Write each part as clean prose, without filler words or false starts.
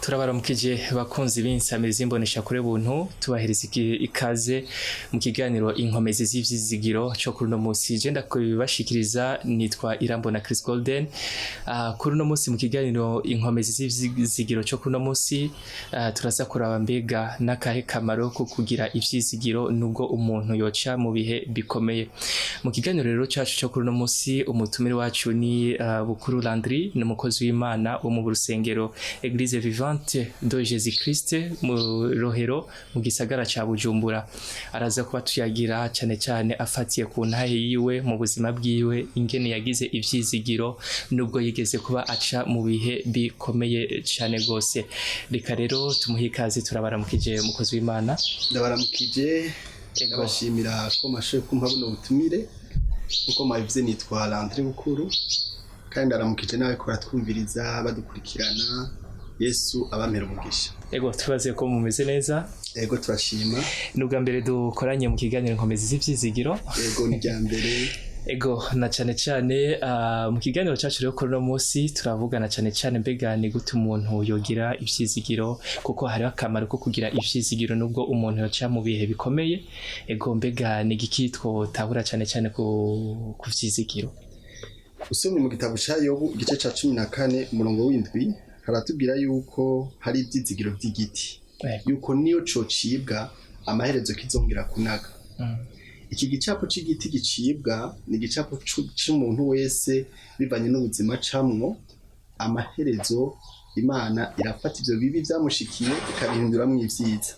Turabaramukije bakunzi b'insamirizi imbonesha kure buntu tubahereza ikaze mu kiganiro inkomezi z'ivyizigiro cyo kuri no munsi je ndakubashikiriza nitwa Irambona Chris Golden. Kuri no munsi mu kiganiro inkomezi z'ivyizigiro cyo kuri no munsi turaza kuraba mbega nakahe kamaro ko kugira ivyizigiro nubwo umuntu yoca mu bihe bikomeye. Mu kiganiro rero cyacu cyo kuri no munsi umutumire wacu ni Bukuru Landry n'umukozi w'Imana wo mu rusengero Église Vivante de Jésus Christ mu Rohero mu gisagara ca Bujumbura. Araza kuba tuyagira cyane cyane afatiye ku ntahe yiwe mu buzima bwiwe ingene yagize ivyizigiro nubwo yigeze kuba aca mu bihe bikomeye cyane gose. Reka rero tumuhikaze turabaramukije umukozi w'Imana. Ndabaramukije ndabashimira ko mashoye kumpa buno butumire kuko mabivuze nitwa Landry Bukuru kandi ndaramukije nawe ko ratwumviriza badukurikirana. Yesu abamera umugisha. Ego tubaze ko mumeze neza. Ego turashima. Nubwa mbere dukoranye mu kiganiro inkomezi z'ivyizigiro. Ego ni rya mbere. Ego na cyane cyane mu kiganiro cyacu rero kuri no munsi turavugana cyane cyane mbega ni gute umuntu yogira ivyizigiro kuko hari akamaro ko kugira ivyizigiro nubwo umuntu yoca mu bihe bikomeye. Ego mbega ni gikitwo tabura cyane cyane ku vyizigiro. Usomye mu gitabo ca Yobu igice ca 14 umurongo w'indwi haratubwira yuko hari ivyizigiro vy'igiti yuko niyo cocibwa amaherezo kizongera kunaga. Iki gicapo c'igiti gicibwa ni igicapo c'umuntu wese bivanye n'ubuzima camwo, amaherezo Imana irafata ivyo bibi vyamushikiye ikabihinduramwo ivyiza.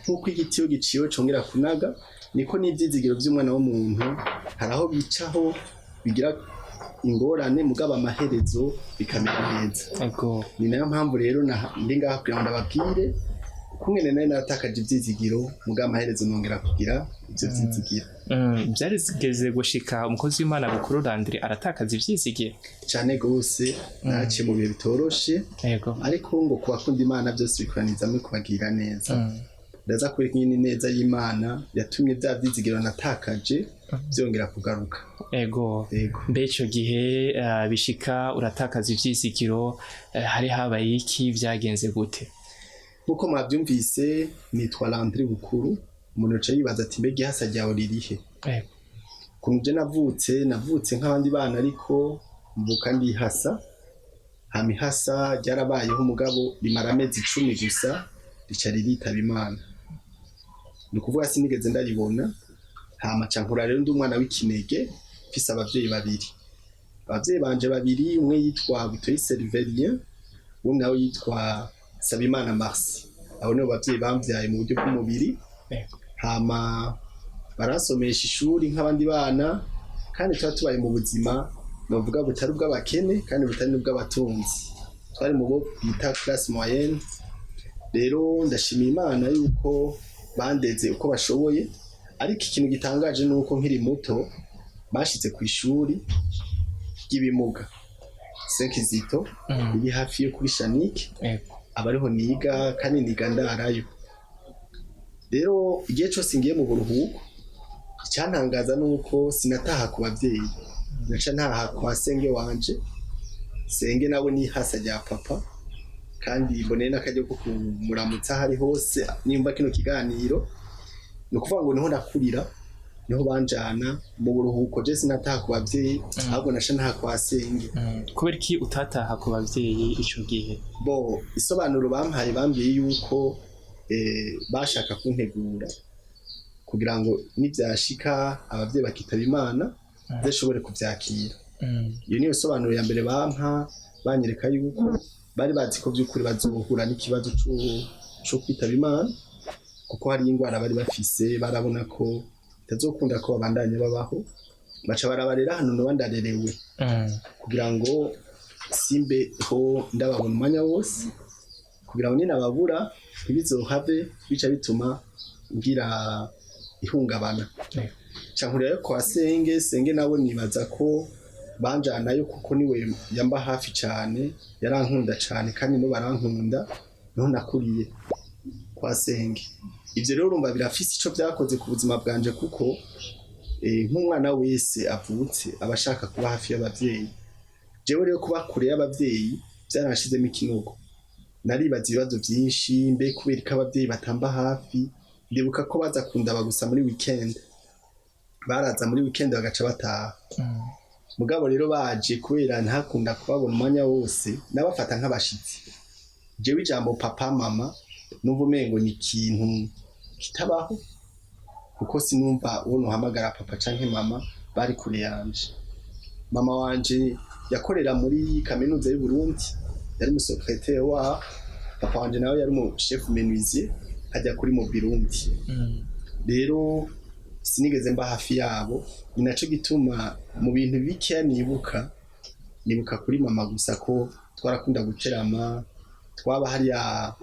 Nk'uko igiti iyo giciwe congera kunaga niko n'ivyizigiro vy'umwana w'umuntu haraho bicaho bigira ingorane mugaba amaherezo bikamera neza. Ni nayo mpamvu rero ndi ngaha kugira ngo ndababwire kumwe nene natakaje ivyizigiro mugaba amaherezo nongera kugira ivyo vyizigiro. Byarigeze gushika umukozi w'Imana Bukuru Landry aratakaza ivyizigiro cyane gose naciye mu bihe bitoroshe. Ariko ngo kubakunda Imana byose bikoraniza muri kubagira neza. Ndaza kwereka nyine neza y'Imana yatumye bya vyizigiro natakaje byongera kugaruka. Ego mbe ico gihe bishika uratakaza ivyizigiro hari habaye iki vyagenze gute? Nkuko mwavyumvise nitwa Landry Bukuru umuntu aca yibaza ati mbega ihasa ryawe ririhe? Kunje navutse nk'abandi bana ariko mvuka ndi hasa hamihasa ryarabayeho umugabo rimara amezi 10 gusa rica ritaba Imana. Nukuvuga sinigeze ndaribona hama cankura rero ndi umwana w'ikinege mfise abavyeyi babiri. Abavyeyi banje babiri umwe yitwa Butoyi Serverien undi nawe yitwa Sabimana Marsi. Abo nibo bavyeyi bamvyaye mu buryo bw'umubiri. Hama barasomesha ishuri nk'abandi bana kandi tubaye mu buzima novuga butari ubw'abakene kandi butari n'ubw'abatunzi. Twari mu bo bita classe moyenne. Rero ndashimira Imana yuko bandeze uko bashoboye, ariko ikintu gitangaje nuko nkiri muto bashitse ku ishuri ry'ibimuga Senkizito iri hafi yo kuri Shanike. Abariho niga kandi niga ndarayo. Rero igihe cyose ngiye mu buruhuko icyantangaza nuko sinataha ku bavyeyi, naca ntaha kwa senge wanje. Senge nawe ni hasa rya papa kandi mboneye n'akajyo ko kumuramutsa hari hose nimba kino kiganiro. Nukuvuga ngo niho nakurira niho banjana mu buruhuko je sinataha ku bavyeyi ahubwo naca ntaha kwa senge. Kubera iki utataha ku bavyeyi ico gihe? Bo isobanuro bampaye bambwiye yuko bashaka kuntegura kugira ngo nivyashika abavyeyi bakitaba Imana zeshobore kuvyakira. Iyo niyo sobanuro ya mbere bampa banyereka yuko bari bazi ko by'ukuri bazohura n'ikibazo cyo kwitaba Imana kuko hari ingwara bari bafise barabona ko itazokunda ko babandanya babaho. Baca barabarera hano no bandarerewe kugira ngo simbe ho ndababona umwanya wose kugira ngo nina babura ibizohave bica bituma ngira ihungabana. Cankuriye kwa senge nawe nibaza ko banjanayo kuko niwe yamba hafi cyane yarankunda cyane kandi no barankunda no nakuriye kwa senge. Ivyo rero urumva birafise ico byakoze ku buzima bwanje kuko nk'umwana wese avutse abashaka kuba hafi y'abavyeyi. Jewe rero kuba kure y'abavyeyi byaranshizemo ikinogo naribaza ibibazo byinshi, mbe kubera ko ababyeyi batamba hafi. Ndibuka ko baza kundaba gusa muri weekend, baraza muri weekend bagaca bataha. Mugabo rero baje kubera ntakunda kubabona umwanya wose, nabafata nk'abashitsi. Jewe ijambo papa mama numva umengo ni ikintu kitabaho, kuko sinumva uwo nohamagara papa canke mama bari kure yanje. Mama wanje yakorera muri kaminuza y'u Burundi, yari umusekreteri wa papa wanje, nawe yari mu chef menuisier hajya kuri mu Burundi. Rero sinigeze mba hafi yabo, ni naco gituma mu bintu bike nibuka kuri mama gusa ko twarakunda guterama, twaba hariya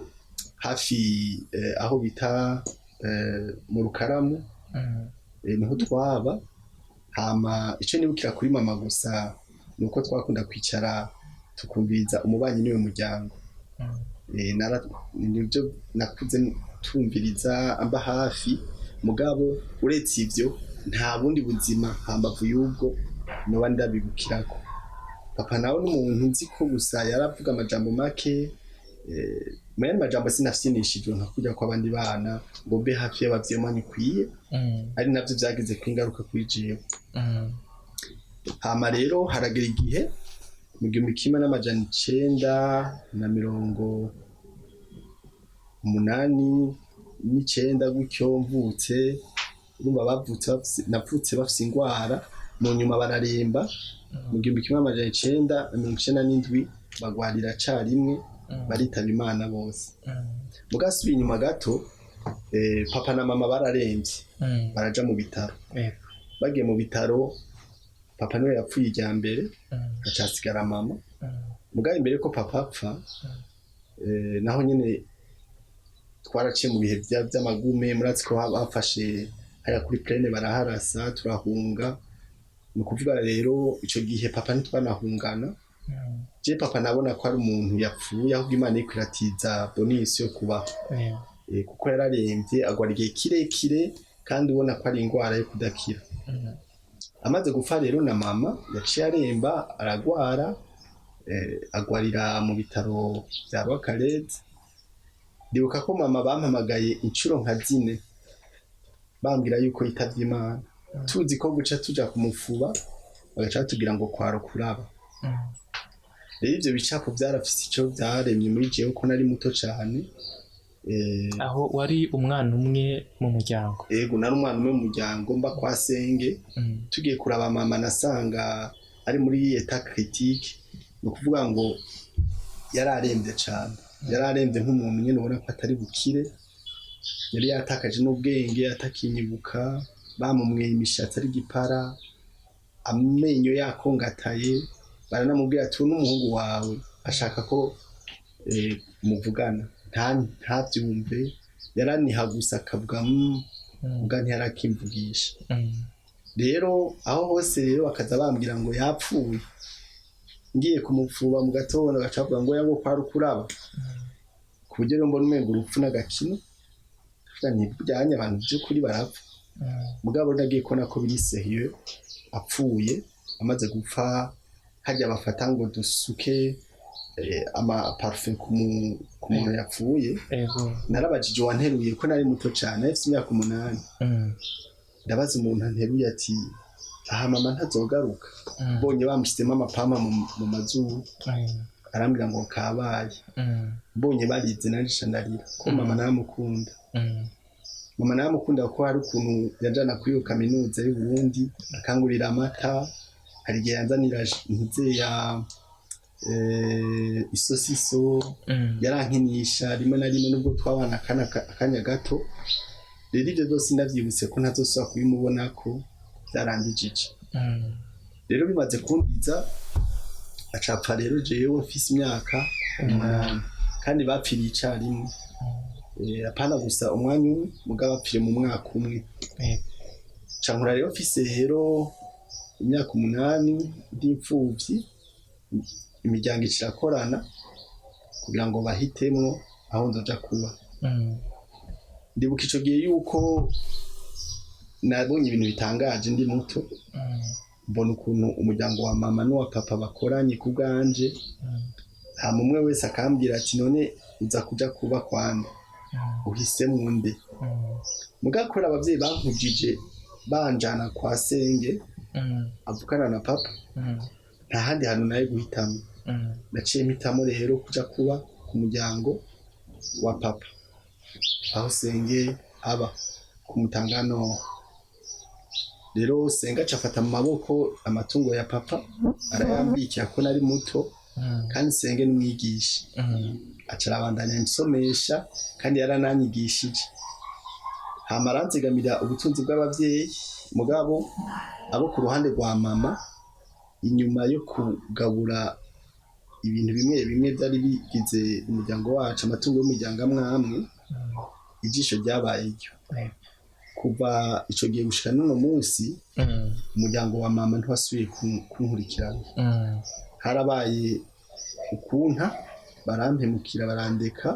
hafi aho bita mu Rukaramu, niho twaba. Hama ico nibukira kuri mama gusa nuko twakunda kwicara tukumviriza umubanyi niwe muryango. Nivyo nakuze tumviriza amba hafi, mugabo uretse ivyo nta bundi buzima hambavu y'ubwo noba ndabibukirako. Papa nawe n'umuntu nzi ko gusa yaravuga amajambo make, muyandi majambo sinafyinishijwe nka kurya kw'abandi bana ngo mbe hafi y'abavyeyi umwanya ukwiye, ari navyo vyagize kwingaruka kuri jewe. Hama rero haragera igihe mu 1989 gutyo mvutse, urumva navutse bafise ingwara, mu nyuma bararemba. Mu 1997 bagwarira carimwe, baritaba Imana bose. Mugasubiye inyuma gato, papa na mama bararemvye, baraja mu bitaro. Bagiye mu bitaro, papa niwe yapfuye irya mbere, hacasigara mama. Mugabo imbere ko papa apfa, naho nyene twaraciye mu bihe vy'amagume, muratsi ko bafashe haya kuri plane baraharasa, turahunga. Ni ukuvuga rero ico gihe papa ntitwanahungana. Je papa nabona ko ari umuntu yapfuye, ahubwo Imana iriko iratiza bonus yo kubaho. Kuko yararemvye agwara igihe kirekire, kandi ubona ko ari ingwara yo kudakira. Amaze gupfa rero na mama yaciye aremba, aragwara, agwarira mu bitaro vya Rwakarede. Ndibuka ko mama bampamagaye incuro nka 4 bambwira yuko yitavye Imana, tuzi ko guca tuja kumufuba bagaca batubwira ngo kwaro kuraba. Rero ivyo bicapo vyarafise ico vyaremye muri jewe ko nari muto cane. Aho wari umwana umwe mu muryango? Yego, nari umwana umwe mu muryango, mba kwa senge. Tugiye kuraba mama nasanga ari muri état critique, no kuvuga ngo yararembye cane, yararembye nk'umuntu nyene ubona ko atari bukire. Yari yatakaje n'ubwenge, atakinyibuka, bamumweye imishatsi ari gipara, amenyo yakongataye. Baranamubwira ati n'umuhungu wawe ashaka ko muvugana, ntavyumve. Yaraniha gusa akavuga mbwa ntiyarakimvugisha. Rero aho hose rero bakaza bambwira ngo yapfuye, ngiye kumufuba mu gatondo bagaca bavuga ngo yango kwari kuraba. Ku buryo rero mbona umengo urupfu n'agakino, ntibujyanye abantu by'ukuri barapfa. Mugabo nagiye kubona ko biri serieux, apfuye. Amaze gupfa hajya bafata ngo dusuke ama parfum ku muntu yapfuye. Narabajije wanteruye ko nari muto cyane, afite imyaka 8. Ndabaza umuntu anteruye ati aha mama ntazogaruka. Bonye bamushyizemo amapama mu mazuru, arambwira ngo kabaye. Bonye barize narisha ndarira ko mama namukunda. Mama namukunda ko hari ukuntu yajana kuri iyo kaminuza y'u Burundi, akangurira amata, hari igihe yanzanira ntize ya isosiso, yarankinisha rimwe na rimwe nubwo twabana akanya gato. Rero ibyo byose ndavyibutse ko ntazosubira kubimubona ko byarangijije. Rero bimaze kundiza acapfa. Rero jewe mfise imyaka 8, kandi bapfiriye icarimwe. Apana gusa umwanya umwe, mugabo bapfiriye mu mwaka umwe. Cankura rero mfise rero imyaka 8 nd'imfuvyi. Imiryango irakorana kugira ngo bahitemwo aho nzoja kuba. Ndibuka ico gihe yuko nabonye ibintu bitangaje ndi muto. Mbona ukuntu umuryango wa mama n'uwa papa bakoranye ku bwanje, hama umwe wese akambwira ati none uza kuja kuba kwande uhisemwo nde mugakora abavyeyi bankujije banjana kwa senge avukana na papa nta handi hantu naye guhitamo naciye mpitamo rero kuja kuba ku muryango wa papa aho senge aba ku Mutangano rero senge acafata mu maboko amatungo ya papa arayambikira ko nari muto kandi senge n'umwigisha acarabandanya nsomesha kandi yarananyigishije hama aranzigamira ubutunzi bw'abavyeyi mugabo abo ku ruhande rwa mama inyuma yo kugabura ibintu bimwe bimwe byari bigize umuryango wacu amatungo y'umuryango amwe ijisho ryabaye iryo kuva ico gihe gushika n'uno munsi umuryango wa mama ntwasubiye kunkurikirana harabaye ukunta barampemukira barandeka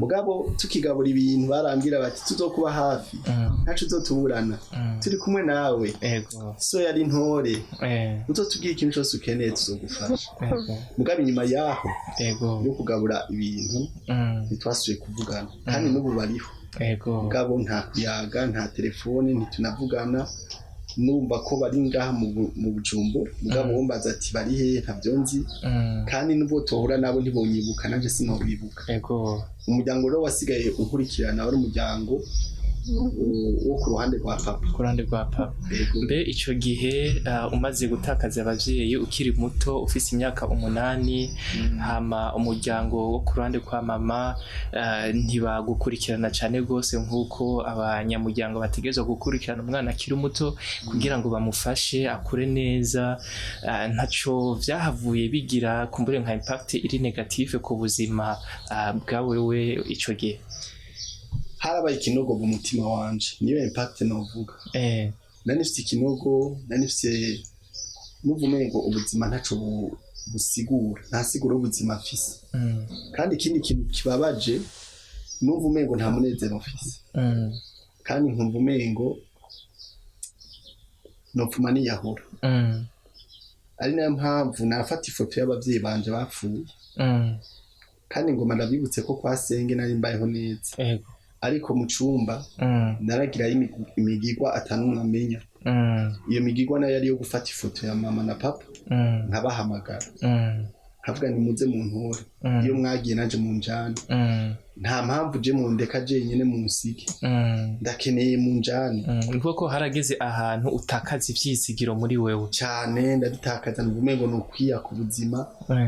mugabo tukigabura ibintu barambwira bati tuzokuba hafi ntacu uzotuburana turi kumwe nawe so yari ntore uzotubwira ikintu cyose ukeneye tuzogufasha mugabo inyuma yaho yo kugabura ibintu ntitwasubiye kuvugana kandi n'ubu bariho mugabo nta kuyaga nta telefone ntitunavugana numva ko bari ngaha mu Bujumbura mugabo wumbaza ati bari he ntavyo nzi kandi nubwo tohura nabo ntibonyibuka nanje sinobibuka umuryango rero wasigaye unkurikirana wari umuryango wo ku ruhande rwa papa mbe ico gihe umaze gutakaza abavyeyi ukiri muto ufise imyaka 8 hama umuryango wo ku ruhande kwa mama ntibagukurikirana cane gose nkuko abanyamuryango bategezwa gukurikirana umwana akiri muto kugira ngo bamufashe akure neza ntaco vyahavuye bigira kumbure nka impact iri negative ku buzima bwawewe ico gihe harabaye ikinogo mu mutima wanje niyo impact novuga nani fite ikinogo nani fite nuvumengo ubuzima ntaco busigura ntasigura ubuzima afise kandi ikindi kintu kibabaje nuvumengo nta munezero mfise kandi nkumvumengo nopfuma niyahura ari nayo mpamvu nafata ifoto y'abavyeyi banje bapfuye kandi ngoma ndabibutse ko kwa senge nari mbayeho neza ariko mu cumba naragira imigigwa atanumwe amenya iyo migigwa nayo yari yo gufata ifoto ya mama na papa nkabahamagara nkavuga ni muze mu ntore iyo mwagiye naje mu njana nta mpamvu je mu ndeka jenyene mu musiki ndakeneye mu njana niko ko harageze ahantu utakaza ivyizigiro muri wewe cyane ndabitakaza nubumengo no kwiya ku buzima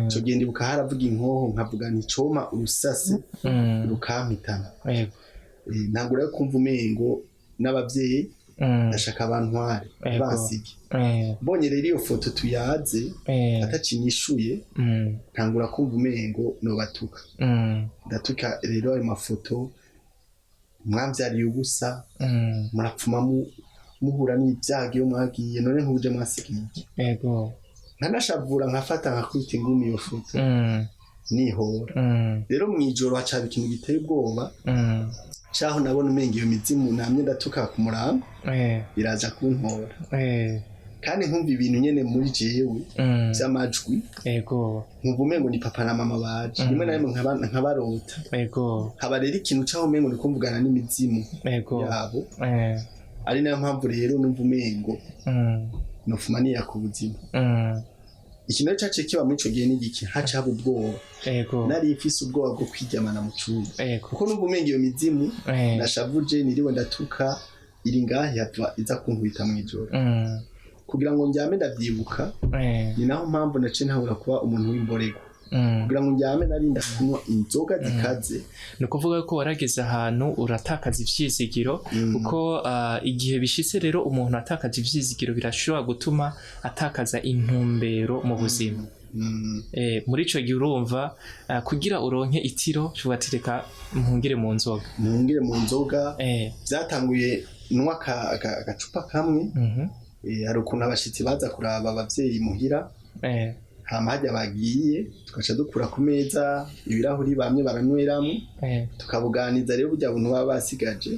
cyo gende buka haravuga inkoho nkavuga nti coma urusasi rukampitana ntagura yo kumva umengo n'abavyeyi ndashaka abantware basige bonye rero iyo foto tuyaze atacinyishuye ntangura kumva umengo no batuka ndatuka rero ayo mafoto mwamvyariye ubusa murapfuma muhura n'ibyago iyo mwagiye none nkuje mwasigiye nkanashavura nkafata nkakwita ingumi iyo foto nihora rero mwijoro hacaba ikintu giteye ubwoba caho nabona umenga iyo mizimu namye ndatuka ku murango iraza kuntora kandi nkumva ibintu nyene muri jewe vy'amajwi nkumva umengo ni papa na mama baje rimwe na rimwe nkabarota haba rero ikintu caho umengo niko mvugana n'imizimu yabo ari nayo mpamvu rero numva umengo nofuma niya ku buzima ikintu cace kiba muri ico gihe n'igiki haca haba ubwoba nari ifise ubwoba bwo kwiryamana mu cumba kuko numva umenga iyo mizimu nashavuje niriwe ndatuka iri ngahe yava iza kunkubita mw'ijoro kugira ngo njyame ndavyibuka ni naho mpamvu nace ntabura kuba umuntu w'imborego kugira ngo njyame narinda kunywa inzoga zikaze ni ukuvuga ko warageze ahantu uratakaza ivyizigiro kuko igihe bishitse rero umuntu atakaza ivyizigiro birashobora gutuma atakaza intumbero mu buzima muri ico gihe urumva kugira uronke itiro uvuga ati reka mpungire mu nzoga vyatanguye nwa agacupa kamwe hari ukuntu abashitsi baza kuraba abavyeyi muhira hama hajya bagiye tugaca dukura ku meza ibirahuri bamwe baranyweramo tukabuganiza rero burya buntu baba basigaje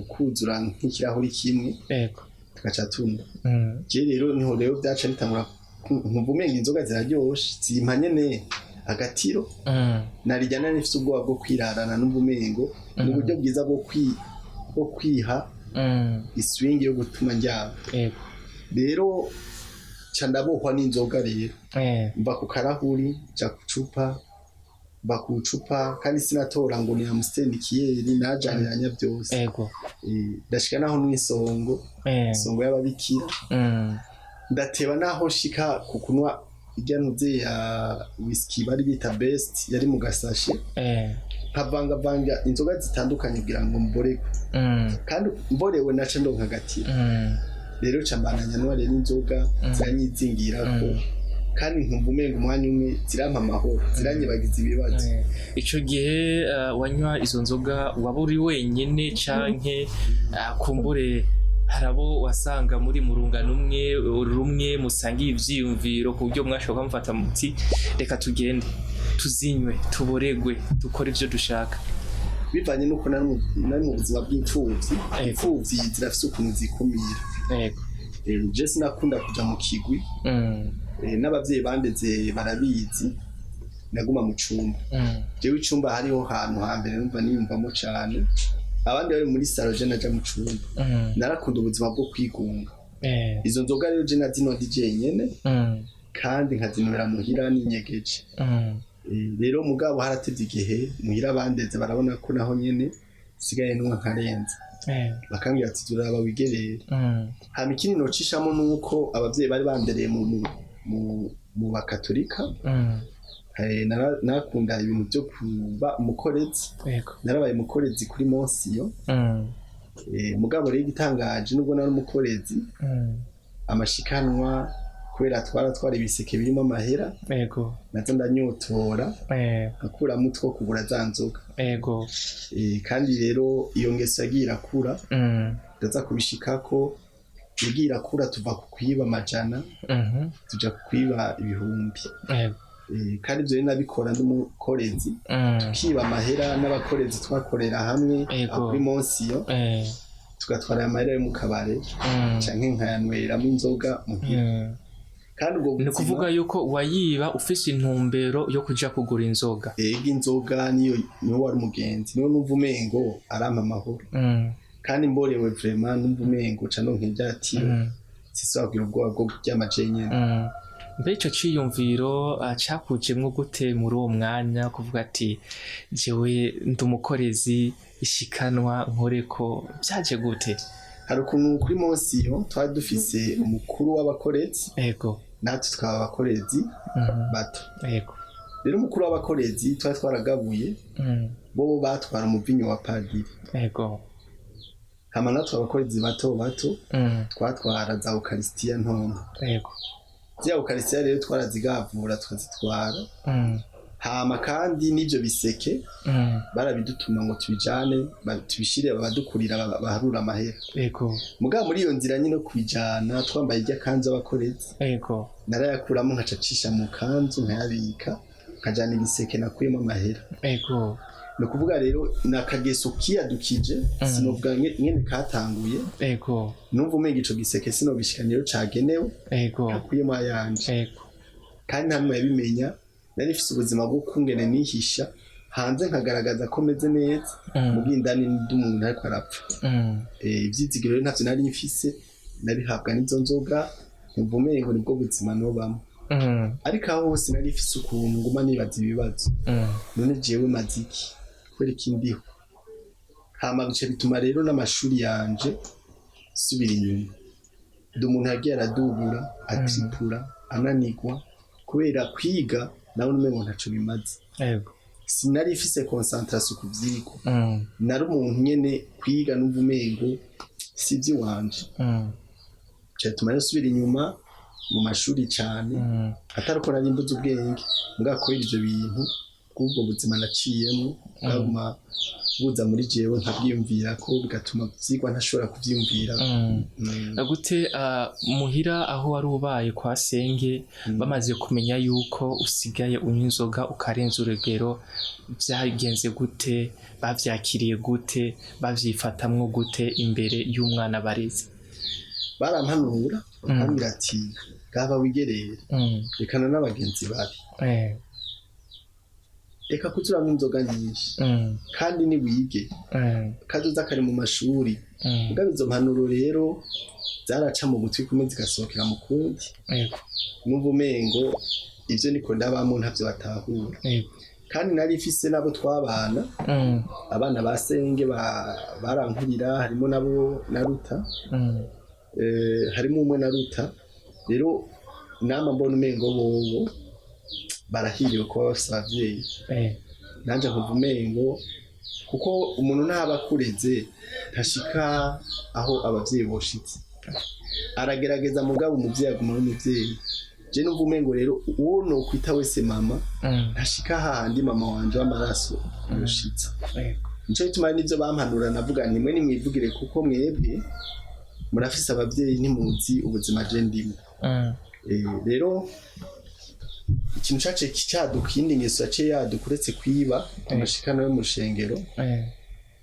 ukuzura nk'ikirahuri kimwe tugaca tunywa je rero niho rero byaca bitangura nkumva umenga inzoga ziraryoshe zimpa nyene agatiro narijya nari nifite ubwoba bwo kwirarana n'ubumengo mu buryo bwiza bwo kwiha iswingi yo gutuma njyana rero ca ndabohwa n'inzoga rero mva ku karahuri ja ku cupa mva ku cupa kandi sinatora ngo ni Amstel Kiyeri najaniranya byose ndashika naho n'isongo isongo y'ababikira ndateba naho shika kukunwa ijya ntuze ya whisky bari bita best yari mu gasashe nkavanga inzoga zitandukanye kugira ngo mboreke kandi mborewe naca ndonka agatiro rero cambananya no rero inzoga ziranyizingira ko kandi nkumva umenga umwanya umwe zirampa amahoro ziranyibagiza ibibazo ico gihe wanywa izo nzoga waba uri wenyene canke kumbure harabo wasanga muri murungano rumwe musangiye ivyiyumviro ku buryo mwashoka mufata muti reka tugende tuzinywe tuboregwe dukora ivyo dushaka bivanye nuko nari mu buzima bw'imfuvyi zirafise ukuntu zikumira je sinakunda kuja mu kigwi n'abavyeyi bandeze barabizi naguma mu cumba jewe icumba hariho hantu hambere numva niyumvamo cane abandi bari muri salo je naja mu cumba narakunda ubuzima bwo kwigunga izo nzoga rero je nazino ndi jenyene kandi nkazinwera muhira n'inyegeje rero mugabo haratevye igihe muhira bandeze barabona ko naho nyene sigaye numwe nkarenza bakambwira ati turaba wigerere hama ikindi nocishamo nuko abavyeyi bari bandereye mu bakatolika nakunda ibintu byo kuba umukorezi narabaye umukorezi kuri Monsiyo mugabo rero igitangaje nubwo nari umukorezi amashikanwa kubera twara ibiseke birimo amahera nazo ndanyotora akura mutwo kugura za nzoga kandi rero iyo ngeso yagiye irakura ndaza kubishikako yagiye irakura tuva ku kwiba amajana tuja ku kwiba ibihumbi kandi ibyo rero nabikora n'umukorezi tukiba amahera n'abakorezi twakorera hamwe kuri Monsiyo tugatwara amahera yo mu kabare canke nkayanweramo inzoga muhira kandi ubwo ni kuvuga yuko wayiba ufise intumbero yo kuja kugura inzoga inzoga niyo wari umugenzi niyo numva umengo arampa amahoro kandi mborewe vraiment numva umengo ca no nk'ivyatiro sisabwira ubwoba bwo kuryama jenyene mbe ico ciyumviro cakujemwo gute muri uwo mwanya kuvuga ati jewe ndi umukorezi ishikanwa nkoreko vyaje gute hari ukuntu kuri Monsiyo twari dufise umukuru w'abakorezi natwe twaba abakorezi bato rero umukuru w'abakorezi twari twaragabuye bo batwara umuvinyo wa padiri hama natwe abakorezi bato twatwara za Ukaristiya ntonto zya Ukaristiya rero twarazigavura tukazitwara hama kandi n'ivyo biseke barabidutuma ngo tubijane tubishire abadukurira baharura amahera mugabo muri iyo nzira nyine kwijana twambaye irya kanzu abakorezi narayakuramo nkacacisha mu kanzu nkayabika nkajana ibiseke nakuyemo amahera no kuvuga rero nakageso kiyadukije sinovuga nyene katanguye numva umenga ico giseke sinobishika rero cagenewe nakuyemo ayanje kandi ntamwe yabimenya nari mfise ubuzima bwo kungene nihisha hanze nkagaragaza ko meze neza mu bw'indani n'umuntu ariko arapfa ivyizigiro rero ntavyo nari mfise nabihabwa n'izo nzoga nkumva umengo nibwo buzima nobamo ariko aho hose nari mfise ukuntu nguma nibaza ibibazo none jewe maziki kubera iki ndiho hama bice bituma rero n'amashuri yanje subira inyuma ndi umuntu yagiye aradubura atripura ananigwa kubera kwiga nawe numengo ntaco bimaze sinari ifise concentration ku vyigwa nari umuntu nyene kwiga numva umengo sivyo wanje cyatuma yasubira inyuma mu mashuri cyane ataruko nari mbuze ubwenge mbwakubera ivyo bintu kubwo buzima naciyemo bwaguma buza muri jewe nkabyiyumvira ko bigatuma vyigwa ntashobora kuvyiyumvira gute muhira aho wari ubaye kwa senge bamaze kumenya yuko usigaye unywa inzoga ukarenza urugero vyagenze gute bavyakiriye gute bavyifatamwo gute imbere y'umwana bareze barampanura bakambwira ati gaba wigerere rekana n'abagenzi babi reka kuturamo inzoga nyinshi kandi ni wige kazoza kari mu mashuri mugabo izo mpanuro rero zaraca mu gutwi kumwe zigasohokera mu kundi numva umengo ivyo niko ndabamo ntavyo batahura kandi nari ifise nabo twabana abana basenge barankurira harimo nabo naruta harimo umwe naruta rero nama mbona umengo bobo barahiriwe kuba bafise abavyeyi nanje nkumva umengo kuko umuntu ntaba akureze ntashika aho abavyeyi boshitse aragerageza mugabo umuvyeyi aguma n'umuvyeyi je numva umengo rero uwo no kwita wese mama ntashika hahandi mama wanje w'amaraso yoshitse nico gituma n'ivyo bampanura navuga nti mwe nimwivugire kuko mwebwe murafise abavyeyi ntimuzi ubuzima je ndimo rero ikintu cace kicaduka iyindi ngeso yaciye yaduka uretse kwiba amashikano yo mu rushengero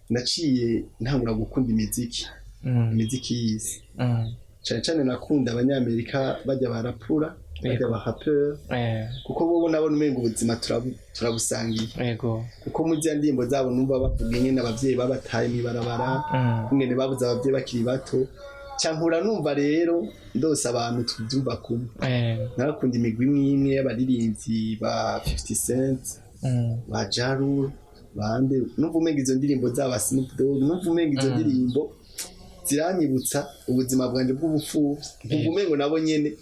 naciye ntangura gukunda imiziki y'isi cane cane nakunda abanyamerika bajya barapura bajya bahapeur kuko bobo nabona umengo ubuzima turabusangiye kuko mu zya ndimbo zabo numva bavuga nyene abavyeyi babataye mwibarabara kumwe babuze abavyeyi bakiri bato cankura numva rero ndose abantu tuvyumva kumwe narakunda imigwi imwe y'abaririmbyi ba 50 Cent ba Jaru bande numva umenga izo ndirimbo zaba Snoop Dogg numva umenga izo ndirimbo ziranyibutsa ubuzima bwanje bw'ubupfuvyi numva umengo nabo nyene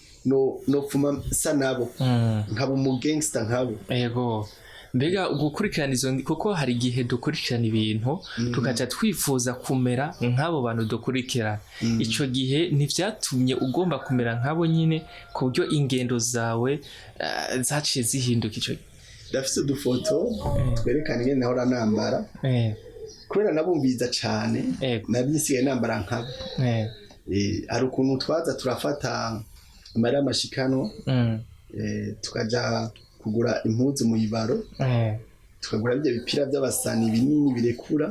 no fuma sa nabo nkaba umu gangster nkabo mbega gukurikirana izo kuko hari igihe dukurikirana ibintu tukaja twifuza kumera nk'abo bantu dukurikirana ico gihe ntivyatumye ugomba kumera nk'abo nyine ku buryo ingendo zawe zaciye zihinduka ico ndafise udufoto twerekana ingene nahora nambara kubera nabumviza cane nabisigaye nambara nkabo hari ukuntu twaza turafata amara y'amashikano tukaja kugura impuzu mu ibaro tukagura ibyo bipira by'abasani binini birekura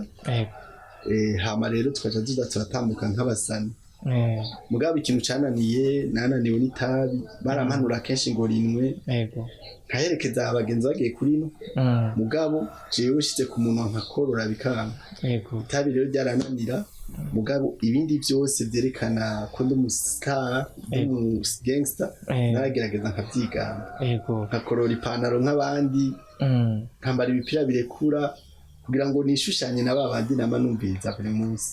hama rero tukaja tuza turatambuka nk'abasani mugabo ikintu cananiye nananiwe n'itabi barampanura kenshi ngo rinwe nkaherekeza abagenzi bagiye kurino mugabo jewe ushitse ku munwa nkakorora bikanga itabi rero ryarananira mugabo ibindi byose vyerekana ko ndi umustar ndi gangster naragerageza nkavyigana nkakorora ipantaro nk'abandi nkambara ibipira birekura kugira ngo nishushanye na babandi nama numviriza buri munsi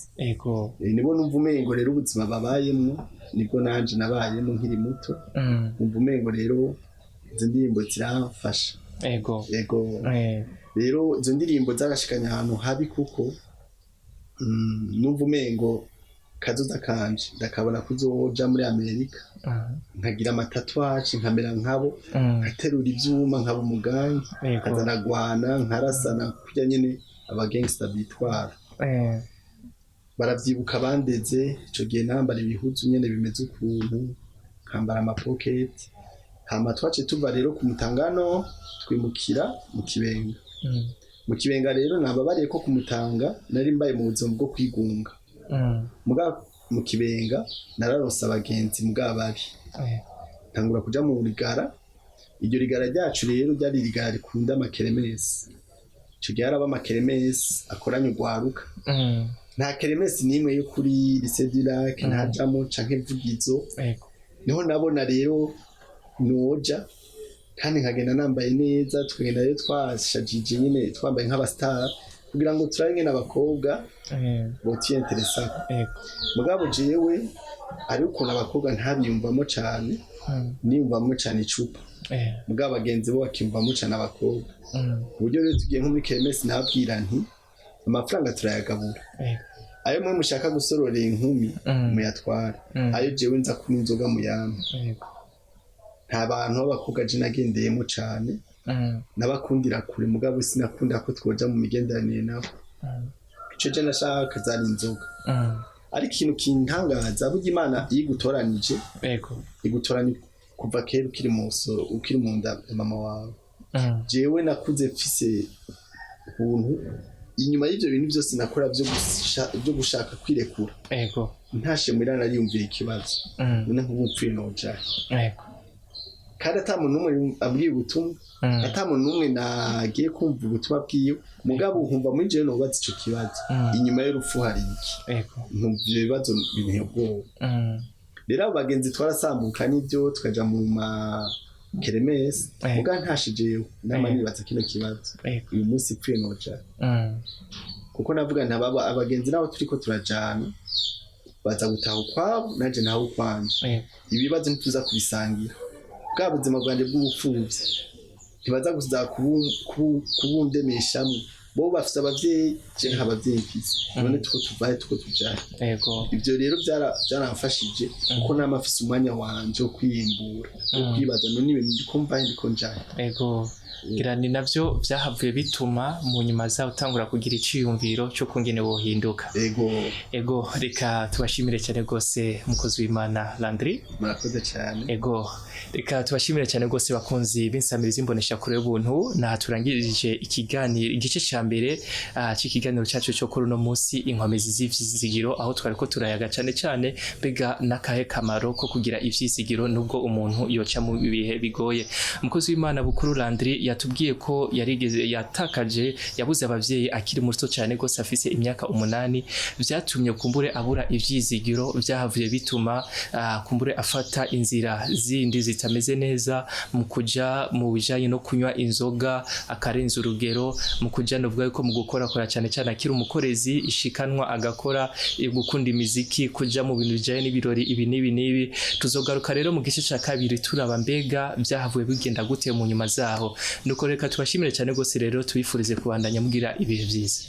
nibo numva umengo rero ubuzima babayemwo nibwo nanje nabayemo nkiri muto numva umengo rero izo ndirimbo ziramfasha rero izo ndirimbo zarashikanye ahantu habi kuko numva umengo kazoza kanje ndakabona kuzoja muri Amerika nkagira amatatuwaje nkamera nkabo nkaterura ivyuma nkaba umugangi nkazanagwana nkarasana kurya nyene abagangster bitwara baravyibuka bandeze ico gihe nambara ibihuzu nyene bimeze ukuntu nkambara amapocket hama twace tuva rero ku Mutangano twimukira mu Kibenga mu Kibenga rero nababariye ko kumutanga nari mbaye mu buzima bwo kwigunga muga mu Kibenga nararonse abagenzi muga babi ntangura kuja mu rigara iryo rigara ryacu rero ryari rigara rikunda amakeremesi ico gihe araba amakeremesi akoranye urwaruka nta keremesi nimwe yo kuri lycée du Lac ntajamo canke Vugizo niho nabona rero noja kandi nkagenda nambaye neza tukagenda rero twashajije nyine twambaye nk'abastar kugira ngo turabe n'abakobwa botiye interesa mugabo jewe ari ukuntu abakobwa ntabiyumvamo cyane niyumvamo cyane icupa mugabo abagenzi bo bakiyumvamo cyane abakobwa uburyo rero tugiye nko muri kermesi nababwira nti amafaranga turayagabura ayo mwe mushaka gusororera inkumi muyatwara ayo jewe nza kunywa inzoga muyampa nta bantu b'abakobwa je nagendeyemo cane nabakundira kure mugabo sinakunda ko twoja mu migenderanire nabo ico je nashaka zari inzoga ariko ikintu kintangaza burya Imana yigutoranije igutoranya kuva kera ukiri mu nda mama wawe jewe nakuze mfise ubuntu inyuma y'ivyo bintu byose nakora byo gushaka kwirekura ntashe muri nariyumvira ikibazo none nk'ubupfuye noja kandi atamuntu n'umwe abwiye ubutumwa atamuntu n'umwe nagiye kumva ubutumwa bwiwe mugabo nkumva muri jewe nubatse ico kibazo inyuma y'urupfu hari iki ntumvye ibibazo binteye ubwoba rero abo bagenzi twarasambuka n'ibyo tukaja mu keremesi muga ntashijeyo nama nibaza kino kibazo uyu munsi pfuye noja kuko navuga ntababa abagenzi nabo turiko turajana baza gutaha ukwabo nanje ntaho ukwanje ibibazo ntituza kubisangira bwa buzima bwanje bw'ubupfuvyi ntibaza kuza kubundemeshamwe bo bafise abavyeyi je nk'abavyeyi mfise none tuko tuvaye tuko tujaye ivyo rero byaramfashije kuko namafise umwanya wanje wo kwiyimbura wo kwibaza none ibintu ndikumva ndiko njaye gira ni navyo vyahavuye bituma mu nyuma za utangura kugira iciyumviro cyo kungene wohinduka ego reka tubashimire cyane gose mukozi w'Imana Landry murakoze cyane reka tubashimire cyane gose bakunzi b'insamirizi imbonesha kure y'ubuntu na turangirije ikiganiro igice ca mbere c'ikiganiro cyacu cyo kuri no munsi inkomezi z'ivyizigiro aho twariko turayaga cyane bega nakahe kamaro ko kugira ivyizigiro nubwo umuntu yoca mu bihe bigoye mukozi w'Imana Bukuru Landry yatubwiye ko yatakaje yabuze abavyeyi akiri muto cyane gose afise imyaka 8 vyatumye kumbure abura ivyizigiro vyahavuye bituma kumbure afata inzira zindi zitameze neza mu kuja mu bijanye no kunywa inzoga akarenza urugero mu kuja no bwa yuko mu gukora cyane akiri umukorezi ishikanwa agakora gukunda imiziki kuja mu bintu bijanye n'ibirori ibi nibi tuzogaruka rero mu gice ca kabiri turaba mbega vyahavuye bigenda gute mu nyuma zaho nuko reka tubashimire cyane gose rero tubifurize kubandanya mugira ibihe byiza.